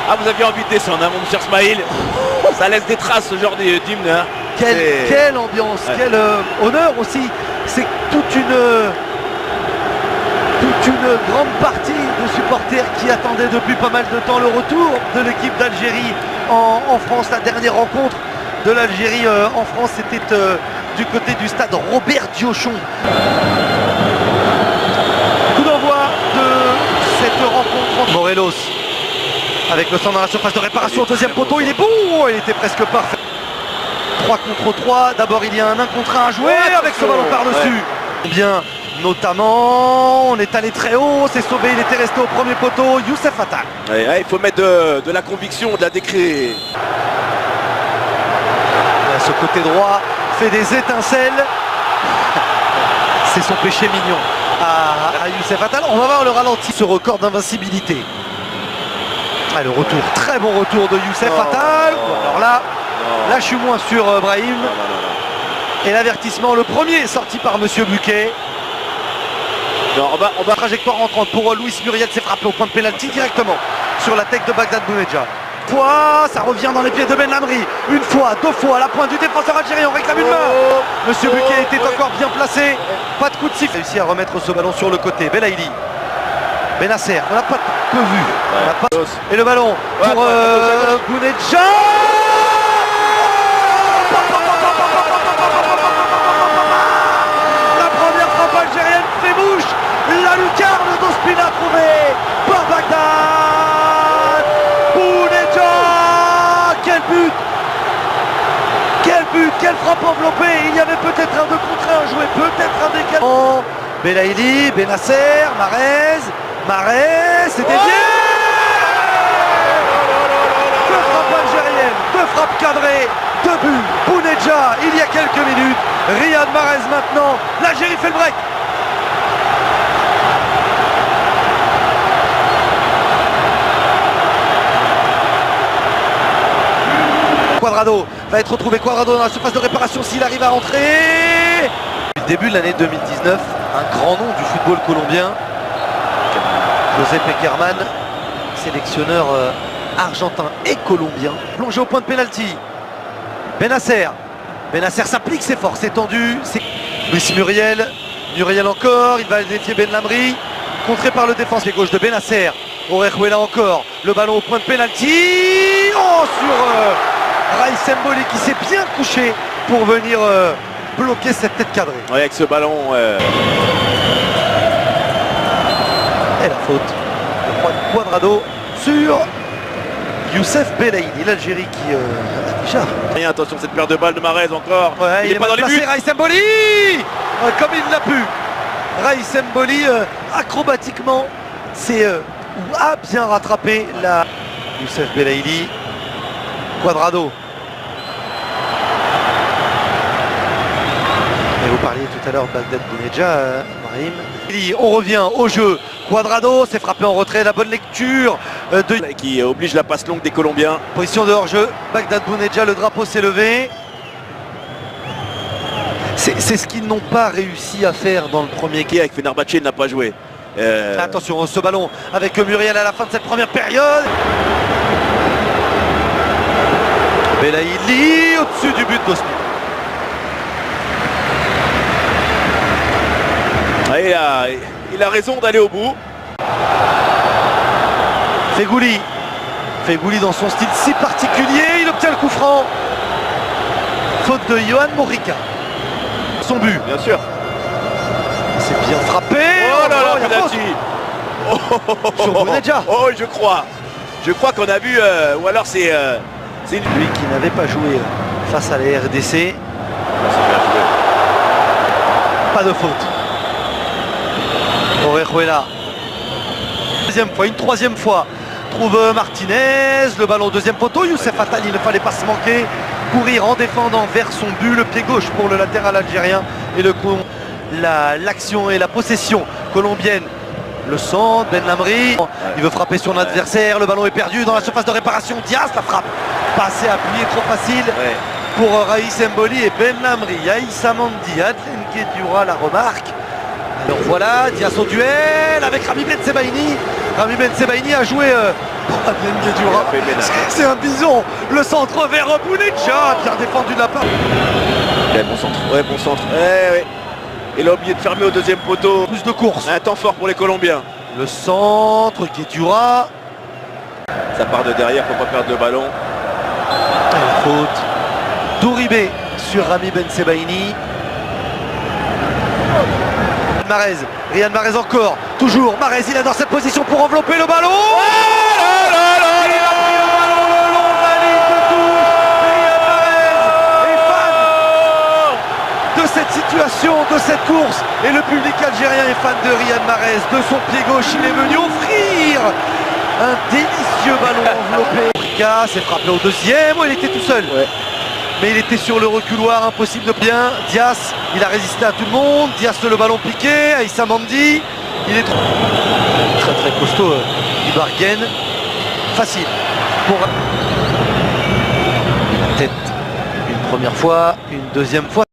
Ah, vous aviez envie de descendre, hein, mon cher Smaïl. Ça laisse des traces, ce genre d'hymne. Hein. Quelle ambiance, ouais. Quel honneur aussi. C'est toute une grande partie de supporters qui attendaient depuis pas mal de temps le retour de l'équipe d'Algérie en France. La dernière rencontre de l'Algérie en France, c'était du côté du stade Robert Diochon. Coup d'envoi de cette rencontre entre Morelos avec le centre dans la surface de réparation au deuxième poteau. Il est bon, il était presque parfait. 3 contre 3, d'abord il y a un 1 contre 1 à jouer avec ce ballon par-dessus. Bien, notamment, on est allé très haut, c'est sauvé, il était resté au premier poteau, Youssef Attal. Il faut mettre de la conviction, de la décret. Ce côté droit fait des étincelles. C'est son péché mignon à Youssef Attal. On va voir le ralenti, ce record d'invincibilité. Ah, le retour, très bon retour de Youssef Attal. Alors là je suis moins sûr, Brahim. Et l'avertissement, le premier sorti par Monsieur Buquet. Non, on va trajectoire entrante pour Louis Muriel, s'est frappé au point de pénalty directement sur la tête de Bagdad Bounedjah. Ça revient dans les pieds de Ben Lamri. Une fois, deux fois, à la pointe du défenseur algérien, on réclame une main. Monsieur Buquet était encore bien placé. Pas de coup de sifflet. Réussi à remettre ce ballon sur le côté. Belaïli. Benasser, on n'a pas peu vu. Et le ballon pour Bounedjah. La première frappe algérienne fait bouche. La lucarne d'Ospina trouvée par Bagdad Bounedjah. Quel but! Quel but! Quelle frappe enveloppée! Il y avait peut-être un 2 contre 1 joué, peut-être un décalage. Belaïli, Benasser, Marez, c'était bien! Deux frappes algériennes, deux frappes cadrées, deux buts. Bounedjah il y a quelques minutes. Riyad Mahrez maintenant. L'Algérie fait le break. Cuadrado va être retrouvé. Cuadrado dans la surface de réparation s'il arrive à rentrer. Depuis le début de l'année 2019, un grand nom du football colombien. José Pekerman, sélectionneur argentin et colombien. Plongé au point de pénalty. Benasser s'applique, c'est fort, c'est tendu. Louis Muriel encore, il va défier Ben Lamri. Contré par le défenseur gauche de Benasser. Orejuela encore, le ballon au point de pénalty. Sur Raïs Mboli qui s'est bien couché pour venir bloquer cette tête cadrée. Ouais, avec ce ballon. Et la faute de Cuadrado sur Youssef Belaïli, l'Algérie qui déjà. Attention cette paire de balles de Mahrez encore. Ouais, il est pas dans les buts. Raïs Mboli comme il l'a pu. Raïs Mboli acrobatiquement a bien rattrapé la Youssef Belaïli. Cuadrado. Et vous parliez tout à l'heure de Bagdad Bounedjah, Brahim. On revient au jeu. Cuadrado s'est frappé en retrait, la bonne lecture qui oblige la passe longue des Colombiens. Position de hors-jeu, Bagdad Bounedjah, le drapeau s'est levé. C'est ce qu'ils n'ont pas réussi à faire dans le premier qui avec Fenerbahçe n'a pas joué. Attention, ce ballon avec Muriel à la fin de cette première période. Belaïli au-dessus du but d'Ospina. Il a raison d'aller au bout. Fegouli dans son style si particulier, il obtient le coup franc. Faute de Yohan Morica. Son but. Bien sûr. C'est bien frappé. Oh là là, penalty. Sur Bounedjah. Oh, je crois. Je crois qu'on a vu, ou alors c'est lui qui n'avait pas joué face à la RDC. Pas de faute. Orejuela. Deuxième fois, une troisième fois. Trouve Martinez, le ballon au deuxième poteau. Youssef Attal, il ne fallait pas se manquer. Courir en défendant vers son but, le pied gauche pour le latéral algérien. Et l'action et la possession colombienne. Le centre, Ben Lamri, il veut frapper son adversaire, le ballon est perdu dans la surface de réparation. Diaz, la frappe, pas assez appuyée, trop facile pour Raïs Mboli et Ben Lamri. Aïssa Mandi, Adlen Guedioura la remarque. Alors voilà, Diaz au duel avec Rami Ben Sebaini Rami Ben Sebaini a joué Guedioura. C'est un bison. Le centre vers Bounedjah, bien défendu de la part. Ouais, bon centre. Ouais, bon centre. Ouais. Il a oublié de fermer au deuxième poteau. Plus de course. Un temps fort pour les Colombiens. Le centre, Guedioura. Ça part de derrière, faut pas perdre le ballon. Et faute. Douribé sur Rami Ben Sebaini. Riyad Mahrez encore, toujours Mahrez, il est dans cette position pour envelopper le ballon. Il a pris le ballon le long de la ligne de touche. Riyad Mahrez est fan de cette situation, de cette course, et le public algérien est fan de Riyad Mahrez. De son pied gauche, il est venu offrir un délicieux ballon enveloppé. Rika s'est frappé au deuxième, il était tout seul. Ouais. Mais il était sur le reculoir, impossible de bien. Dias, il a résisté à tout le monde. Dias, le ballon piqué. Aïssa Mandi, il est très costaud. Il bargaine. Facile. Pour la tête une première fois, une deuxième fois.